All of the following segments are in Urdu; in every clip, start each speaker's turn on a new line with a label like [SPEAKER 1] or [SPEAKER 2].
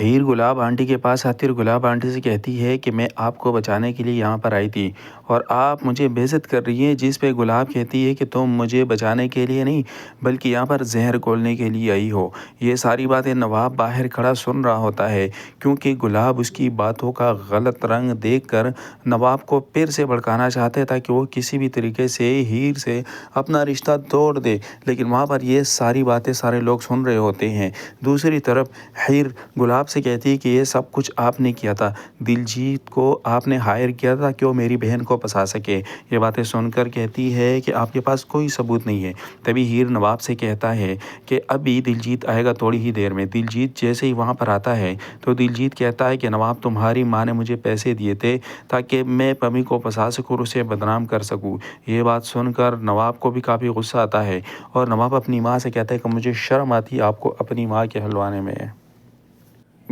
[SPEAKER 1] ہیر گلاب آنٹی کے پاس آتی اور گلاب آنٹی سے کہتی ہے کہ میں آپ کو بچانے کے لیے یہاں پر آئی تھی اور آپ مجھے بےعزت کر رہی ہیں، جس پہ گلاب کہتی ہے کہ تم مجھے بچانے کے لیے نہیں بلکہ یہاں پر زہر گھولنے کے لیے آئی ہو۔ یہ ساری باتیں نواب باہر کھڑا سن رہا ہوتا ہے، کیونکہ گلاب اس کی باتوں کا غلط رنگ دیکھ کر نواب کو پھر سے بھڑکانا چاہتے ہیں تاکہ وہ کسی بھی طریقے سے ہیر سے اپنا رشتہ توڑ دے، لیکن وہاں پر یہ ساری باتیں سارے لوگ سن رہے ہوتے ہیں۔ دوسری طرف ہیر گلاب سے کہتی ہے کہ یہ سب کچھ آپ نے کیا تھا، دلجیت کو آپ نے ہائر کیا تھا کہ وہ میری بہن کو پھنسا سکے۔ یہ باتیں سن کر کہتی ہے کہ آپ کے پاس کوئی ثبوت نہیں ہے۔ تبھی ہیر نواب سے کہتا ہے کہ ابھی دلجیت آئے گا تھوڑی ہی دیر میں۔ دلجیت جیسے ہی وہاں پر آتا ہے تو دلجیت کہتا ہے کہ نواب تمہاری ماں نے مجھے پیسے دیے تھے تاکہ میں پمی کو پھنسا سکوں اور اسے بدنام کر سکوں۔ یہ بات سن کر نواب کو بھی کافی غصہ آتا ہے اور نواب اپنی ماں سے کہتا ہے کہ مجھے شرم آتی ہے آپ کو اپنی ماں کے ہلوانے میں۔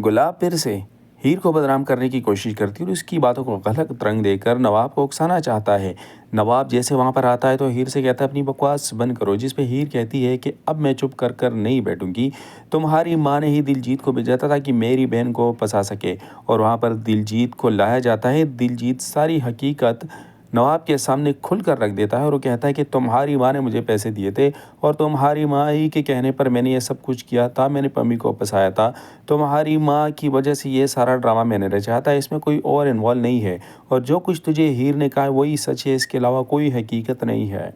[SPEAKER 1] گلاب پھر سے ہیر کو بدنام کرنے کی کوشش کرتی ہے اور اس کی باتوں کو غلط رنگ دے کر نواب کو اکسانا چاہتا ہے۔ نواب جیسے وہاں پر آتا ہے تو ہیر سے کہتا ہے اپنی بکواس بند کرو، جس پہ ہیر کہتی ہے کہ اب میں چپ کر نہیں بیٹھوں گی، تمہاری ماں نے ہی دلجیت کو بھیجا تھا کہ میری بہن کو پھنسا سکے۔ اور وہاں پر دلجیت کو لایا جاتا ہے۔ دلجیت ساری حقیقت نواب کے سامنے کھل کر رکھ دیتا ہے اور وہ کہتا ہے کہ تمہاری ماں نے مجھے پیسے دیے تھے اور تمہاری ماں ہی کے کہنے پر میں نے یہ سب کچھ کیا تھا، میں نے پمی کو پھنسایا تھا، تمہاری ماں کی وجہ سے یہ سارا ڈرامہ میں نے رچا تھا، اس میں کوئی اور انوالو نہیں ہے اور جو کچھ تجھے ہیر نے کہا ہے وہی سچ ہے، اس کے علاوہ کوئی حقیقت نہیں ہے۔